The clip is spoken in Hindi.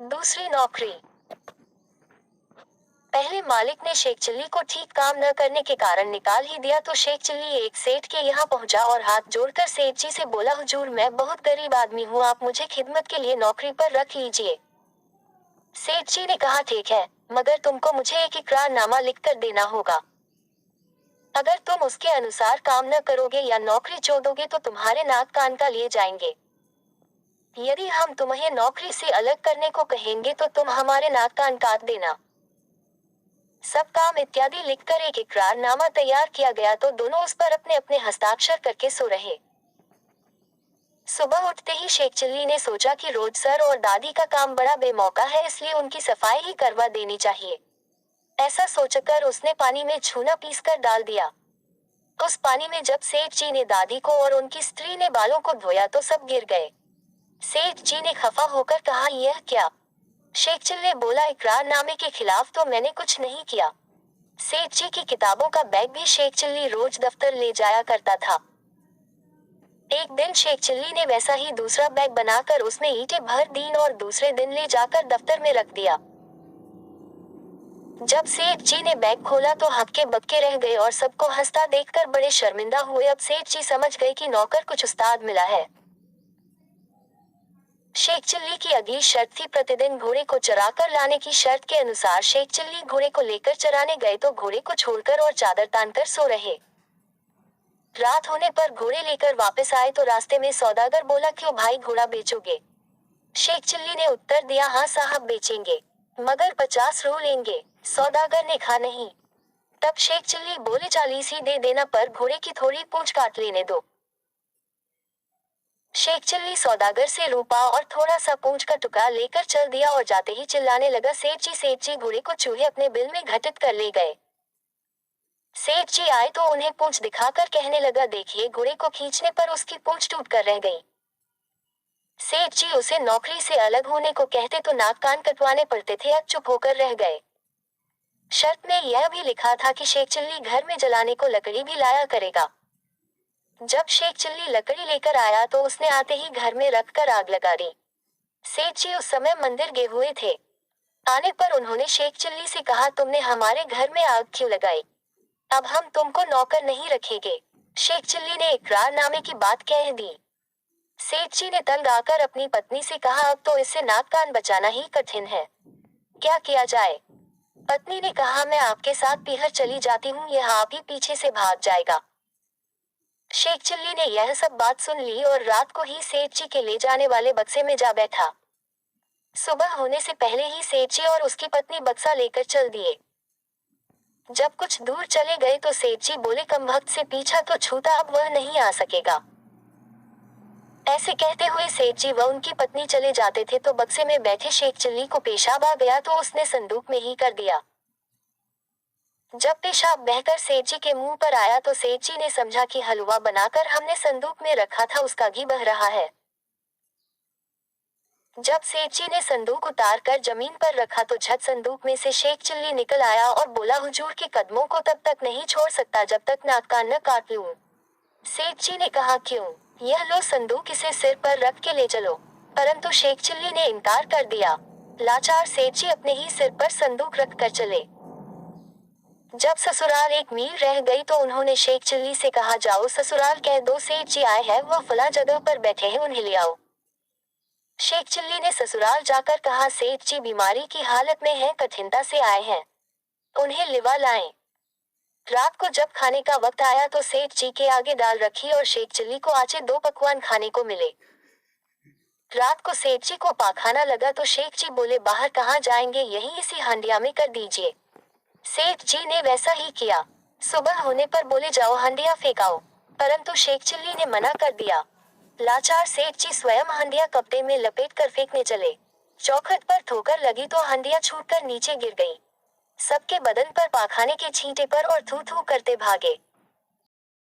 दूसरी नौकरी। पहले मालिक ने शेख चिल्ली को ठीक काम न करने के कारण निकाल ही दिया तो शेख चिल्ली एक सेठ के यहाँ पहुंचा और हाथ जोड़कर सेठ जी से बोला, हुजूर मैं बहुत गरीब आदमी हूँ, आप मुझे खिदमत के लिए नौकरी पर रख लीजिए। सेठ जी ने कहा, ठीक है, मगर तुमको मुझे एक इकरारनामा लिखकर देना होगा। अगर तुम उसके अनुसार काम न करोगे या नौकरी छोड़ोगे तो तुम्हारे नाक कान का लिए जाएंगे। यदि हम तुम्हें नौकरी से अलग करने को कहेंगे तो तुम हमारे नाक कान काट देना। सब काम इत्यादि लिखकर एक इकरारनामा तैयार किया गया तो दोनों उस पर अपने अपने हस्ताक्षर करके सो रहे। सुबह उठते ही शेख चिल्ली ने सोचा कि रोज सर और दादी का काम बड़ा बेमौका है, इसलिए उनकी सफाई ही करवा देनी चाहिए। ऐसा सोचकर उसने पानी में छूना पीसकर डाल दिया। उस पानी में जब सेठ जी ने दादी को और उनकी स्त्री ने बालों को धोया तो सब गिर गए। सेठ जी ने खफा होकर कहा, यह क्या? शेख चिल्ली बोला, इकरारनामे के खिलाफ तो मैंने कुछ नहीं किया। सेठ जी की किताबों का बैग भी शेख चिल्ली रोज दफ्तर ले जाया करता था। एक दिन शेख चिल्ली ने वैसा ही दूसरा बैग बनाकर उसमें ईंटें भर दी और दूसरे दिन ले जाकर दफ्तर में रख दिया। जब सेठ जी ने बैग खोला तो हक्के बक्के रह गए और सबको हंसता देखकर बड़े शर्मिंदा हुए। अब सेठ जी समझ गए कि नौकर कुछ उस्ताद मिला है। शेख चिल्ली की अगली शर्त थी प्रतिदिन घोड़े को चराकर लाने की। शर्त के अनुसार शेख चिल्ली घोड़े को लेकर चराने गए तो घोड़े को छोड़कर और चादर तानकर सो रहे। रात होने पर घोड़े लेकर वापस आए तो रास्ते में सौदागर बोला, क्यों भाई घोड़ा बेचोगे? शेख चिल्ली ने उत्तर दिया, हाँ साहब बेचेंगे, मगर 50 रू लेंगे। सौदागर ने कहा, नहीं। तब शेख चिल्ली बोले, 40 ही दे देना, पर घोड़े की थोड़ी पूंछ काट लेने दो। शेख चिल्ली सौदागर से रूपा और थोड़ा सा पूंछ का टुकड़ा लेकर चल दिया और जाते ही चिल्लाने लगा, सेठ जी घोड़े को चूहे अपने बिल में घटित कर ले गए। सेठ जी आए तो उन्हें पूंछ दिखाकर कहने लगा, देखिए घोड़े को खींचने पर उसकी पूंछ टूट कर रह गई। सेठ जी उसे नौकरी से अलग होने को कहते तो नाक कान कटवाने पड़ते थे, अब चुप होकर रह गए। शर्त में यह भी लिखा था कि शेख चिल्ली घर में जलाने को लकड़ी भी लाया करेगा। जब शेख चिल्ली लकड़ी लेकर आया तो उसने आते ही घर में रखकर आग लगा दी। सेठ जी उस समय मंदिर गए हुए थे। आने पर उन्होंने शेख चिल्ली से कहा, तुमने हमारे घर में आग क्यों लगाई? अब हम तुमको नौकर नहीं रखेंगे। शेख चिल्ली ने इकरारनामे की बात कह दी। सेठ जी ने तंग आकर अपनी पत्नी से कहा, अब तो इससे नाक कान बचाना ही कठिन है, क्या किया जाए? पत्नी ने कहा, मैं आपके साथ पीहर चली जाती हूँ, यह आप ही पीछे से भाग जाएगा। शेख चिल्ली ने यह सब बात सुन ली और रात को ही सेठ जी के ले जाने वाले बक्से में जा बैठा। सुबह होने से पहले ही सेठ जी और उसकी पत्नी बक्सा लेकर चल दिए। जब कुछ दूर चले गए तो सेठ जी बोले, कमबख्त से पीछा तो छूटा, अब वह नहीं आ सकेगा। ऐसे कहते हुए सेठ जी व उनकी पत्नी चले जाते थे तो बक्से में बैठे शेख चिल्ली को पेशाब आ गया तो उसने संदूक में ही कर दिया। जब पेशाब बहकर सेठ जी के मुंह पर आया तो सेठ जी ने समझा कि हलवा बनाकर हमने संदूक में रखा था उसका घी बह रहा है। जब सेठ जी ने संदूक उतार कर जमीन पर रखा तो झट संदूक में से शेख चिल्ली निकल आया और बोला, हुजूर के कदमों को तब तक नहीं छोड़ सकता जब तक नाक कान न काट लूं। सेठ जी ने कहा, क्यों? यह लो संदूक, इसे सिर पर रख के ले चलो। परंतु शेख चिल्ली ने इनकार कर दिया। लाचार सेठ जी अपने ही सिर पर संदूक रख कर चले। जब ससुराल एक मील रह गई तो उन्होंने शेख चिल्ली से कहा, जाओ ससुराल कह दो सेठ जी आए हैं, वह फला जगह पर बैठे हैं, उन्हें ले आओ। शेख चिल्ली ने ससुराल जाकर कहा, सेठ जी बीमारी की हालत में हैं, कठिनता से आए हैं, उन्हें लिवा लाएं। रात को जब खाने का वक्त आया तो सेठ जी के आगे दाल रखी और शेख चिल्ली को आचे 2 पकवान खाने को मिले। रात को सेठ जी को पाखाना लगा तो शेख जी बोले, बाहर कहाँ जाएंगे, यहीं इसी हांडिया में कर दीजिए। सेठ जी ने वैसा ही किया। सुबह होने पर बोले, जाओ हांडिया फेंकाओ, परंतु शेख चिल्ली ने मना कर दिया। लाचार सेठ जी स्वयं हांडिया कपड़े में लपेट कर फेंकने चले। चौखट पर ठोकर लगी तो हांडिया छूटकर नीचे गिर गई। सबके बदन पर पाखाने के छींटे पर और थू थू करते भागे।